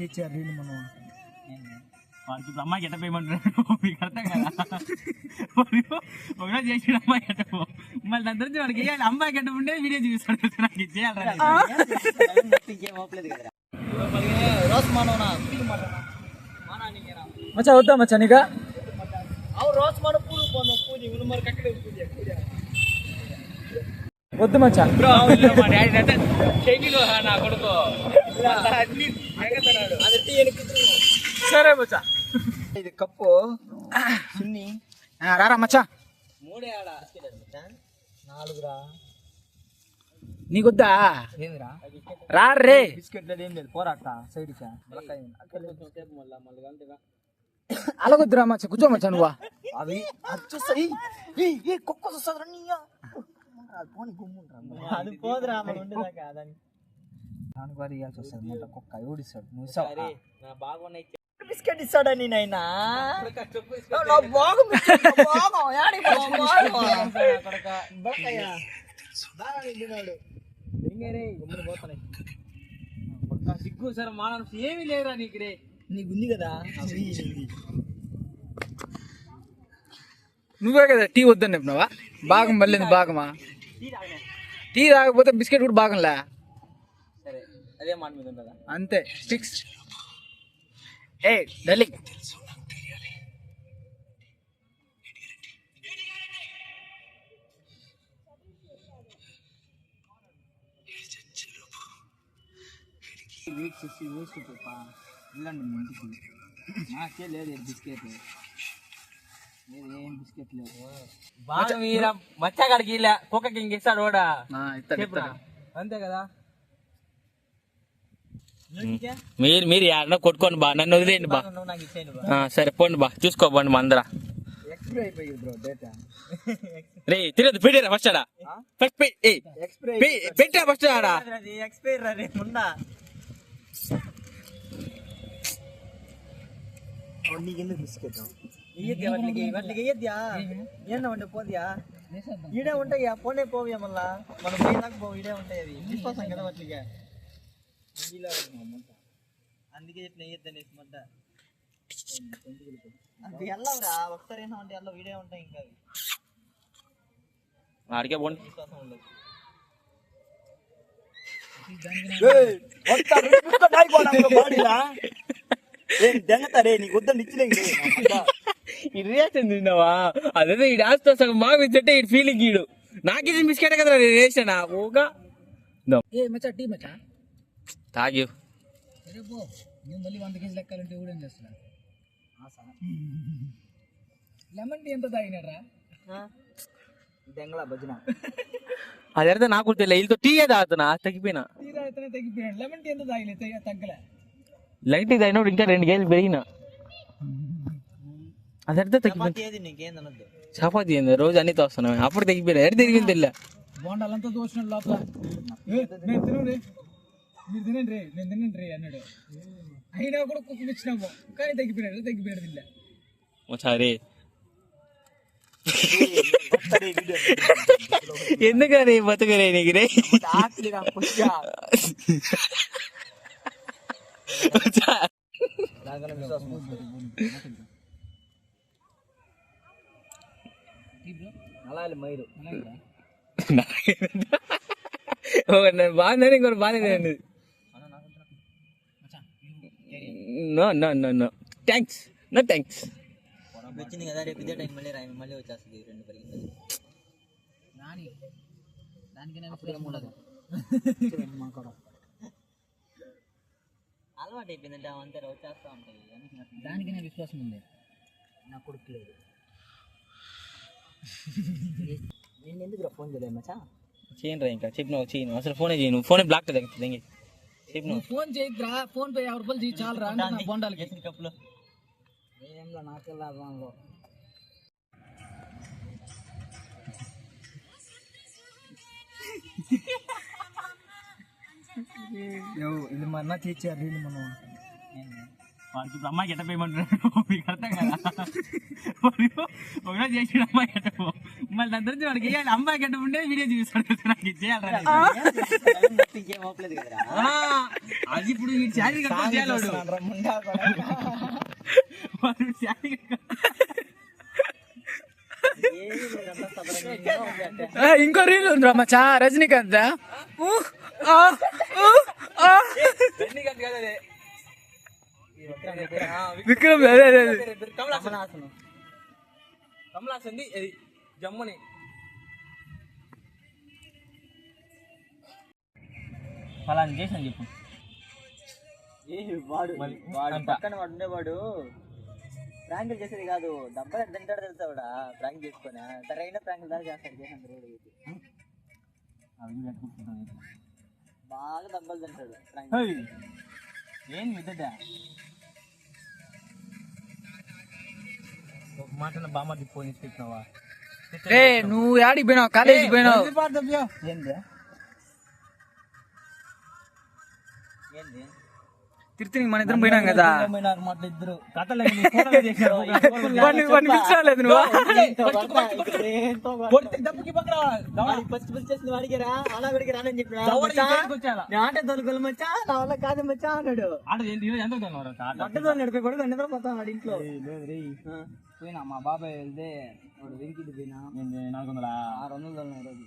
తీర్చారు రీల్ మనం వాడికి ఇప్పుడు అమ్మాయికి ఎట్ట పేయమంటున్నాడు మీకు అర్థం కదా. ఒకవేళ చేసిన అమ్మాయి ఎట్ట మళ్ళీ దాని తర్వాత వాడికి వేయాలి. అమ్మాయికి ఎట్ట ఉండే వీడియో చూపిస్తాడు. నాకు చేయాలి మచ్చా వద్దా మచ్చా నీకా వద్దు మచ్చా మా డాడీ అంటే చెయ్యిలో నా కొడుకు సరే మచ్చా ఇది కప్పు సున్ని రారా మచ్చా మూడే ఆడ 4రా నీకొద్దా ఏందిరా రా రే బిస్కెట్లు ఏం లేదు పోరాట సైడ్ అలాగొద్దురా మచ్చా కూర్చో మచ్చా నువ్వా అవి వచ్చేస్తాయి కుక్క వస్తుంది అది పోదురా మనం ఉండేదాకా దానికి వారు ఇవ్వాల్సి వస్తుంది మొట్ట కుక్క ఊడిస్తాడు నువ్వు బాగున్నాయి బిస్కెట్ ఇస్తాడని నైనా సిగ్గు సార్ మానం ఏమీ లేదురా నీకు రే నీకు ఉంది కదా నువ్వే కదా టీ వద్దని చెప్పినావా భాగం మళ్ళీ భాగమా టీ తాగకపోతే బిస్కెట్ కూడా భాగంలే సరే అదే మాట మీద ఉంటుందా అంతే ఫిక్స్ ఏ డార్లింగ్ వెళ్ళండి మీ ఇంటికి నాకే లేదు బిస్కెట్ ఏం బిస్కెట్ లేదు బాగా మీరా మచ్చగాడికి ఇలా కుక్కకి ఇంక ఇస్తాడు కూడా అంతే కదా మీరు యాడనో కొట్టుకోండి బా నన్ను వదిలేయండి బా నాకు ఇచ్చేయండి సరే పోండి బా చూసుకోబండి మా అందరా ఎక్స్పైర్ అయిపోయింది బ్రో డేటా రే తిరగదు పెట్టారా ఫస్ట్ ఆడా ఫస్ట్ పెట్టా ఫస్ట్ ఆడా ఎక్స్పైర్ రే ముందా నీకెందుకు బిస్కెట్ వాటికి వేయద్యా ఏంటంటే పోద్యా ఈడే ఉంటాయా పోనే పోవ్యా మళ్ళా మనం పోయినాక పో ఈడే ఉంటాయి అవి విశ్వాసం కదా వాటికి అందుకే చెప్పిన వేయద్దు అనేసి మొట్ట అది వెళ్ళవురా ఒకసారి అయినా అంటే వెళ్ళవు ఈడే ఉంటాయి ఇంకా అవి ఆడికే పోండి విశ్వాసం ఉండదు దెంగతారే నీకు వద్దని ఇచ్చలేదు ఈ రియాక్షన్ తిన్నావా అదే ఈ డాన్స్ తో సగం బాగా ఇచ్చే ఈ ఫీలింగ్ ఈడు నాకిది బిస్కెట్ కదా రియాక్షన్ ఓగా ఏ మచ్చా టీ మచ్చా తాగి సరే పో నేను మళ్ళీ 100 కేజీలు లెక్కాలంటే కూడా ఏం చేస్తున్నా లెమన్ టీ ఎంత తాగినారా దెంగళ భజన అది అడితే నాకు తెలియదు వీళ్ళతో టీ తాగుతున్నా తగ్గిపోయినా టీ తాగితేనే తగ్గిపోయాడు లెమన్ టీ ఎంత తాగిలే తగ్గలే లైట్ తాగినప్పుడు ఇంకా 2 కేజీలు పెరిగినా అది అడితే తగ్గిపోయింది నీకేందనద్దు చపాతీ ఏంది రోజు అన్ని తోస్తున్నాం అప్పుడు తగ్గిపోయినా ఎడ తిరిగింది తెలియదు బోండాలంతా దోసినాడు లోపల నేను తినండి మీరు తినండి రే నేను తినండి రే అన్నాడు అయినా కూడా కుక్క ఇచ్చినాము కానీ తగ్గిపోయాడు తిల్ల సరే ఎందుకని బతుకరే నీకు రే మైరు బాగుందని ఇంకోటి బాగాలేదు no no no no thanks no thanks వచ్చింది కదా రేపు ఇదే టైం మళ్ళీ వచ్చేస్తుంది 2 పరిగెత్తాలి అలవాటు అయిపోయిందంటే అవంతా వచ్చేస్తా ఉంటాయి దానికి నా విశ్వాసం ఉంది నా కొడుకు లేదు నేను ఎందుకు ఫోన్ చేయలేదు మచ్చా చేయను రా ఇంకా చెప్పినావు చేయను అసలు ఫోనే చేయను ఫోనే బ్లాక్ తగ్గుతుంది చెప్పినావు ఫోన్ చేయద్దురా ఫోన్ పే 50 రూపాయలు చేయి చాలు రా నా బొండాలకి కప్పులో ఏంలో నాకే లాభంలో ఇది మన తీర్చారు రీల్ మనం వాడికి ఇప్పుడు అమ్మాయికి ఎట్ట పేయమంటున్నాడు మీకు అర్థం కదా. వాడు ఒకరోజు చేసాడు అమ్మాయికి ఎట్టపో, మళ్ళీ దాని తర్వాత వాడికి వేయాలి అమ్మాయికి ఎట్ట ఉండే వీడియో చూపిస్తాడు నాకు ఇది చేయాలి. ఇంకేం అవ్వలేదు కదరా. అది ఇప్పుడు ఈ శారీ కట్టుకొని చేయాలి వాడు. వాడు శారీ ఏమీ లేదంతా సదరంగా ఉంది అంటే. ఇంకో రీల్ ఉందిరా మచ్చా రజనీకాంత్ రజనీకాంత్ కాదు అదే విక్రమ్ అదే అదే కమలాసనం. కమలాసంది అది జమ్ముని. ఫలానా చేసాను చెప్పు. వాడు వాడు అంట. పక్కన వాడు ఉండేవాడు ప్రాంకులు చేసేది కాదు, డబ్బా తింటాడు తెలుసావుడా ప్రాంక్ చేసుకుని. సరైన ప్రాంకులు దాకా చేస్తాడు చేసాను రోడ్డు అవి పెట్టుకుంటున్నాను. బాగా దెబ్బలు తింటాడు ప్రాంక్. ఏం మిద్దట ఒక మాట బామ్మకి ఫోన్ ఇచ్చి పెట్టినావా? రే నువ్వు యాడికి పోయినావు కాలేజీకి పోయినావు ఏంది ఏంది తిరుపతికి మన ఇద్దరం పోయినాం కదా నాకు మాట ఇద్దరు కథలు వాడిని పిలిచాలేదు నువ్వు ఫస్ట్ చేసిన వాడికిరా అలా వాడికి రానని చెప్పిన ఆట తొలగలు మచ్చా నా వల్ల కాదు మచ్చా అన్నాడు. బట్ట తోలినడిపోయి కూడా నిద్ర పోతాం వాడి ఇంట్లో. పోయినా మా బాబాయ్ వెళ్తే వాడు వెంకిటి పోయినా 400 600 రోజు